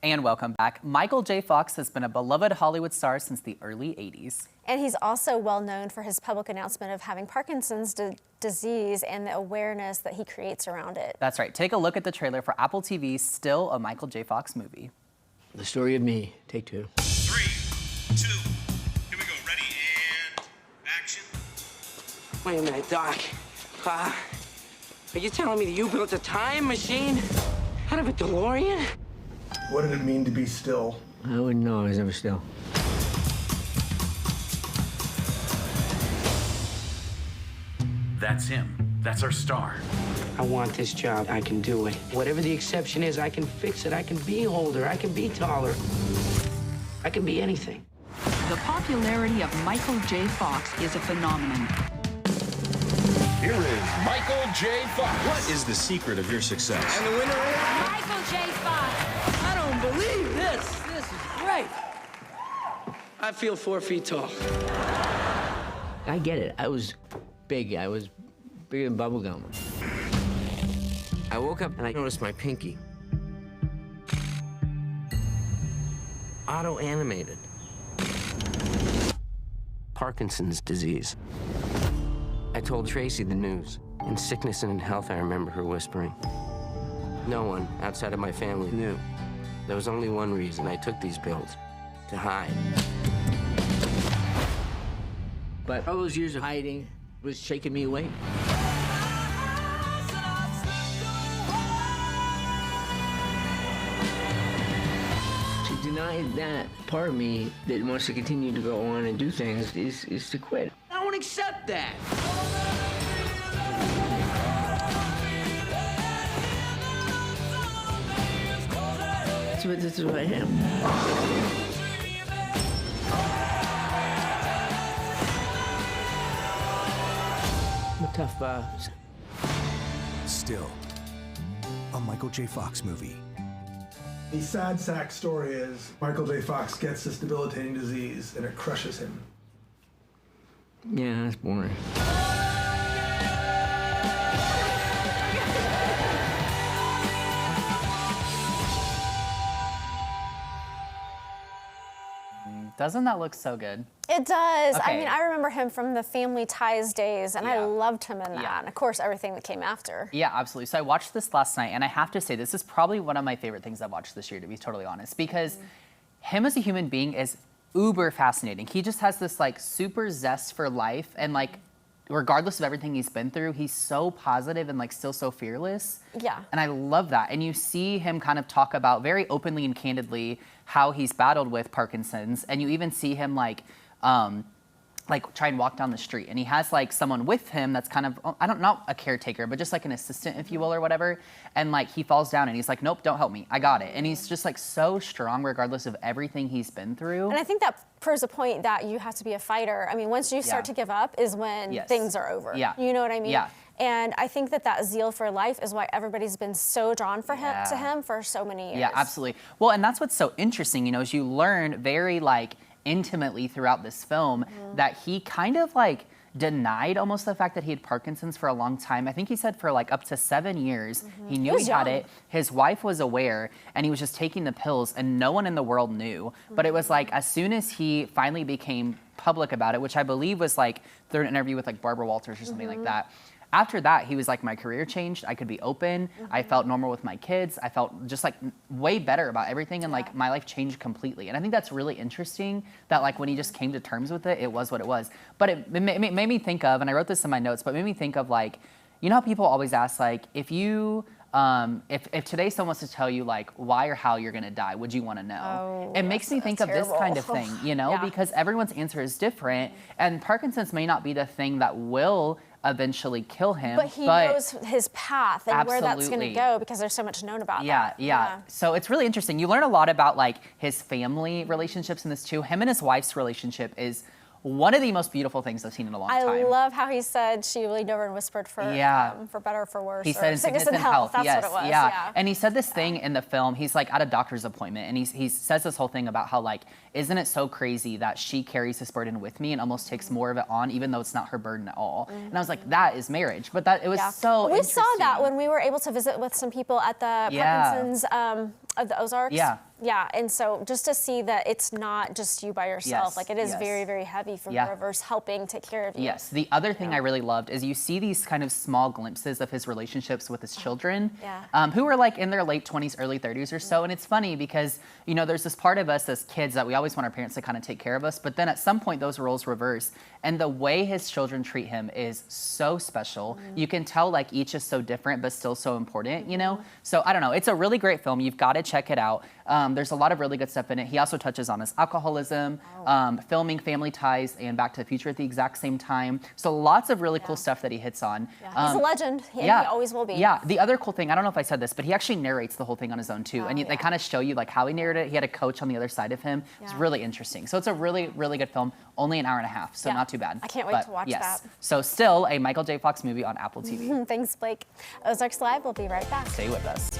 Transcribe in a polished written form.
And welcome back. Michael J. Fox has been a beloved Hollywood star since the early 80s. And he's also well known for his public announcement of having Parkinson's disease and the awareness that he creates around it. That's right. Take a look at the trailer for Apple TV's Still a Michael J. Fox movie. The story of me, take two. 3, 2, here we go. Ready and action. Wait a minute, Doc. Are you telling me that you built a time machine out of a DeLorean? What did it mean to be still? I wouldn't know I was ever still. That's him. That's our star. I want this job. I can do it. Whatever the exception is, I can fix it. I can be older. I can be taller. I can be anything. The popularity of Michael J. Fox is a phenomenon. Here is Michael J. Fox. What is the secret of your success? And the winner is Michael J. Fox. I don't believe this. This is great. I feel 4 feet tall. I get it. I was big. I was bigger than bubblegum. I woke up and I noticed my pinky. Auto-animated. Parkinson's disease. I told Tracy the news. In sickness and in health, I remember her whispering. No one outside of my family knew. There was only one reason I took these pills, to hide. But all those years of hiding was shaking me awake. To deny that part of me that wants to continue to go on and do things is to quit. I won't accept that. This is what I am. I'm a tough boss. Still, a Michael J. Fox movie. The sad sack story is Michael J. Fox gets this debilitating disease and it crushes him. Yeah, that's boring. Doesn't that look so good? It does. Okay. I mean, I remember him from the Family Ties days, and I Yeah. loved him in that. Yeah. And of course, everything that came after. Yeah, absolutely. So I watched this last night, and I have to say, this is probably one of my favorite things I've watched this year, to be totally honest, because him as a human being is uber fascinating. He just has this like super zest for life, and like, regardless of everything he's been through, he's so positive and like still so fearless. Yeah. And I love that. And you see him kind of talk about very openly and candidly how he's battled with Parkinson's, and you even see him like try and walk down the street, and he has like someone with him that's kind of, I don't know, a caretaker, but just like an assistant, if you will, or whatever. And like he falls down and he's like, nope, don't help me, I got it. And he's just like so strong regardless of everything he's been through. And I think that proves a point that you have to be a fighter. I mean, once you start to give up is when Yes. things are over. Yeah. You know what I mean? Yeah. And I think that zeal for life is why everybody's been so drawn to him for so many years. Yeah, absolutely. Well, and that's what's so interesting, you know, is you learn very like intimately throughout this film that he kind of like denied almost the fact that he had Parkinson's for a long time. I think he said for like up to 7 years. He knew he had it. His wife was aware, and he was just taking the pills, and no one in the world knew. But it was like as soon as he finally became public about it, which I believe was like through an interview with like Barbara Walters or something like that. After that, he was like, my career changed. I could be open. I felt normal with my kids. I felt just like way better about everything. And like my life changed completely. And I think that's really interesting that like when he just came to terms with it, it was what it was. But it made me think of, and I wrote this in my notes, but it made me think of like, you know how people always ask like, if you, if today someone was to tell you like why or how you're gonna die, would you wanna know? It makes me think of this kind of thing, you know, because everyone's answer is different. And Parkinson's may not be the thing that will eventually kill him. But he knows his path and where that's going to Absolutely. go because there's so much known about that. Yeah. So it's really interesting. You learn a lot about like his family relationships in this too. Him and his wife's relationship is one of the most beautiful things I've seen in a long time. I love how he said she leaned over and whispered for better or for worse. He said sickness and health. That's yes, what it was. Yeah. And he said this thing in the film. He's like at a doctor's appointment, and he says this whole thing about how like, isn't it so crazy that she carries this burden with me and almost takes more of it on, even though it's not her burden at all. And I was like, that is marriage. But that it was so we interesting. saw that when we were able to visit with some people at the Parkinson's Of the Ozarks? Yeah. Yeah, and so just to see that it's not just you by yourself, Yes, like it is yes. very, very heavy for Yeah. whoever's helping take care of you. Yes. The other thing I really loved is you see these kind of small glimpses of his relationships with his children, who are like in their late 20s, early 30s or so. And it's funny because, you know, there's this part of us as kids that we always want our parents to kind of take care of us. But then at some point, those roles reverse. And the way his children treat him is so special. You can tell like each is so different, but still so important, you know? So I don't know. It's a really great film. You've got to check it out. There's a lot of really good stuff in it. He also touches on his alcoholism, filming Family Ties and Back to the Future at the exact same time. So lots of really cool stuff that he hits on. He's a legend. He always will be. Yeah. The other cool thing, I don't know if I said this, but he actually narrates the whole thing on his own too. They kind of show you like how he narrated it. He had a coach on the other side of him. It's really interesting. So it's a really, really good film. Only an hour and a half, so not too bad. I can't wait to watch that. So still a Michael J. Fox movie on Apple TV. Thanks, Blake. Ozarks Live will be right back. Stay with us.